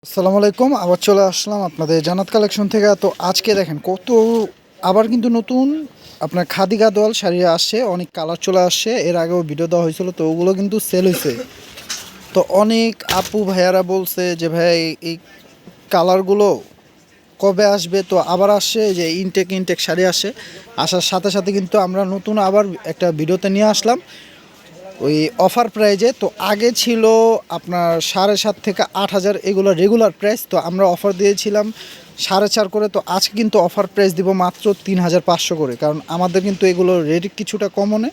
আসসালামু আলাইকুম। আবার চলে আসলাম আপনাদের জান্নাত কালেকশন থেকে। তো আজকে দেখেন কত আবার কিন্তু নতুন আপনার খাদি গাদোয়াল শাড়ি আসছে, অনেক কালার চলে আসছে। এর আগেও ভিডিও দেওয়া হয়েছিল, তো ওগুলো কিন্তু সেল হয়েছে। তো অনেক আপু ভাইয়ারা বলছে যে ভাই এই কালারগুলো কবে আসবে, তো আবার আসছে যে ইনটেক শাড়ি আসে। আসার সাথে সাথে কিন্তু আমরা নতুন আবার একটা ভিডিওতে নিয়ে আসলাম ওই অফার প্রাইজে। তো আগে ছিল আপনার 7.5 থেকে 8,000 এগুলো রেগুলার প্রাইস, তো আমরা অফার দিয়েছিলাম 4.5 করে। তো আজকে কিন্তু অফার প্রাইস দিব মাত্র 3,500 করে, কারণ আমাদের কিন্তু এগুলো রেট কিছুটা কমনে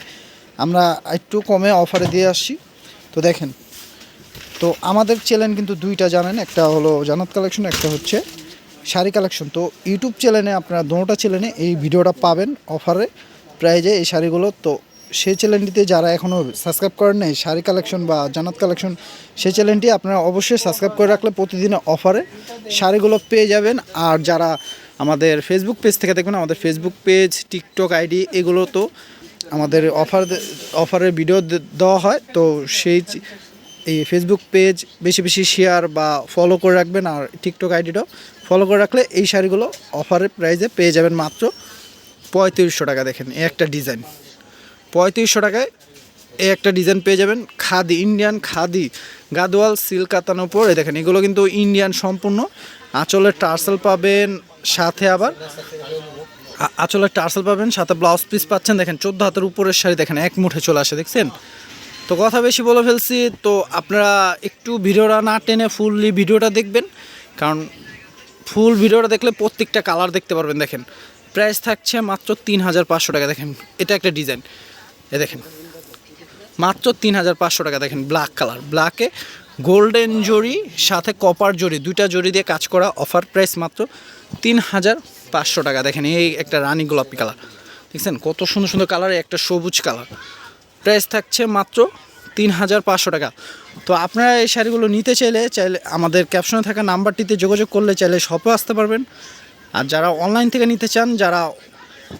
আমরা একটু কমে অফারে দিয়ে আসছি। তো দেখেন, তো আমাদের চ্যানেল কিন্তু দুইটা জানেন, একটা হলো জান্নাত কালেকশন, একটা হচ্ছে শাড়ি কালেকশন। তো ইউটিউব চ্যানেলে আপনারা দুটোটা চ্যানেলে এই ভিডিওটা পাবেন অফারে প্রাইজে এই শাড়িগুলো। তো সেই চ্যানেলটিতে যারা এখনও সাবস্ক্রাইব করেন নাই শাড়ি কালেকশন বা জান্নাত কালেকশন, সেই চ্যানেলটি আপনারা অবশ্যই সাবস্ক্রাইব করে রাখলে প্রতিদিন অফারে শাড়িগুলো পেয়ে যাবেন। আর যারা আমাদের ফেসবুক পেজ থেকে দেখবেন, আমাদের ফেসবুক পেজ, টিকটক আইডি, এগুলো তো আমাদের অফারের ভিডিও দেওয়া হয়। তো সেই এই ফেসবুক পেজ বেশি বেশি শেয়ার বা ফলো করে রাখবেন, আর টিকটক আইডিটাও ফলো করে রাখলে এই শাড়িগুলো অফারের প্রাইসে পেয়ে যাবেন মাত্র 3500 টাকা। দেখেন এই একটা ডিজাইন 3500 টাকায় এই একটা ডিজাইন পেয়ে যাবেন। খাদি, ইন্ডিয়ান খাদি গাদোয়াল সিল্ক কাতানোর উপর দেখেন, এগুলো কিন্তু ইন্ডিয়ান সম্পূর্ণ। আঁচলের টার্সেল পাবেন, সাথে আবার আঁচলের টার্সেল পাবেন, সাথে ব্লাউজ পিস পাচ্ছেন। দেখেন 14 হাতের উপরের শাড়ি দেখেন এক মুঠে চলে আসে, দেখছেন? তো কথা বেশি বলে ফেলছি, তো আপনারা একটু ভিডিওটা না টেনে ফুললি ভিডিওটা দেখবেন, কারণ ফুল ভিডিওটা দেখলে প্রত্যেকটা কালার দেখতে পারবেন। দেখেন প্রাইস থাকছে মাত্র 3,500 টাকা। দেখেন এটা একটা ডিজাইন, এ দেখেন মাত্র 3,500 টাকা। দেখেন ব্ল্যাক কালার, ব্ল্যাকে গোল্ডেন জরি সাথে কপার জরি, দুইটা জরি দিয়ে কাজ করা। অফার প্রাইস মাত্র 3,500 টাকা। দেখেন এই একটা রানী গোলাপি কালার, দেখছেন কত সুন্দর সুন্দর কালার, একটা সবুজ কালার। প্রাইস থাকছে মাত্র 3,500 টাকা। তো আপনারা এই শাড়িগুলো নিতে চাইলে আমাদের ক্যাপশনে থাকা নাম্বারটিতে যোগাযোগ করলে চাইলে শপে আসতে পারবেন। আর যারা অনলাইন থেকে নিতে চান, যারা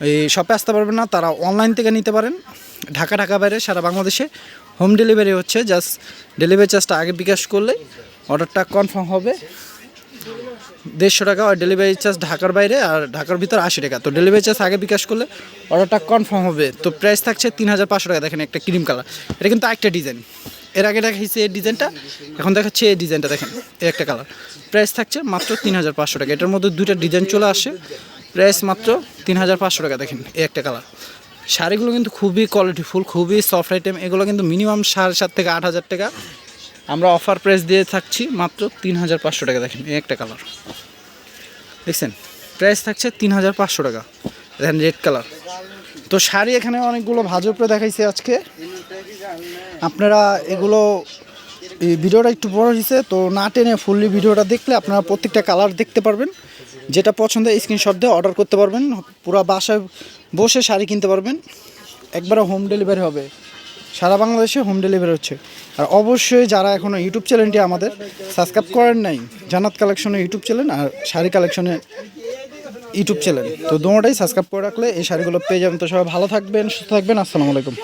এই শপে আসতে পারবেন না, তারা অনলাইন থেকে নিতে পারেন। ঢাকা বাইরে সারা বাংলাদেশে হোম ডেলিভারি হচ্ছে। জাস্ট ডেলিভারি চার্জটা আগে বিকাশ করলে অর্ডারটা কনফার্ম হবে 150 টাকা। আর ডেলিভারি চার্জ ঢাকার বাইরে আর ঢাকার ভিতর 80 টাকা। তো ডেলিভারি চার্জ আগে বিকাশ করলে অর্ডারটা কনফার্ম হবে। তো প্রাইস থাকছে 3,500 টাকা। দেখেন একটা ক্রিম কালার, এটা কিন্তু একটা ডিজাইন। এর আগে দেখাইছে এই ডিজাইনটা, এখন দেখাচ্ছে এই ডিজাইনটা। দেখেন এই একটা কালার, প্রাইস থাকছে মাত্র 3,500 টাকা। এটার মধ্যে দুইটা ডিজাইন চলে আসে, প্রাইস মাত্র 3,500 টাকা। দেখেন এই একটা কালার। শাড়িগুলো কিন্তু খুবই কোয়ালিটিফুল, খুবই সফট আইটেম। এগুলো কিন্তু মিনিমাম 7,500 থেকে 8,000 টাকা। আমরা অফার প্রাইস দিয়ে থাকছি মাত্র 3,500 টাকা। দেখেন এই একটা কালার, দেখছেন প্রাইস থাকছে 3,500 টাকা। দেখেন রেড কালার। তো শাড়ি এখানে অনেকগুলো ভাজের উপরে দেখাইছে আজকে। আপনারা এগুলো এই ভিডিওটা একটু বড় হয়েছে, তো না টেনে ফুললি ভিডিওটা দেখলে আপনারা প্রত্যেকটা কালার দেখতে পারবেন। যেটা পছন্দ স্ক্রিনশট দিয়ে অর্ডার করতে পারবেন, পুরো বাসায় বসে শাড়ি কিনতে পারবেন। একবারে হোম ডেলিভারি হবে, সারা বাংলাদেশে হোম ডেলিভারি হচ্ছে। আর অবশ্যই যারা এখনও ইউটিউব চ্যানেলটি আমাদের সাবস্ক্রাইব করেন নাই, জান্নাত কালেকশনের ইউটিউব চ্যানেল আর শাড়ি কালেকশনের ইউটিউব চ্যানেল, তো দুটোটাই সাবস্ক্রাইব করে রাখলে এই শাড়িগুলো পেয়ে যাবেন। তো সবাই ভালো থাকবেন, সুস্থ থাকবেন। আসসালামু আলাইকুম।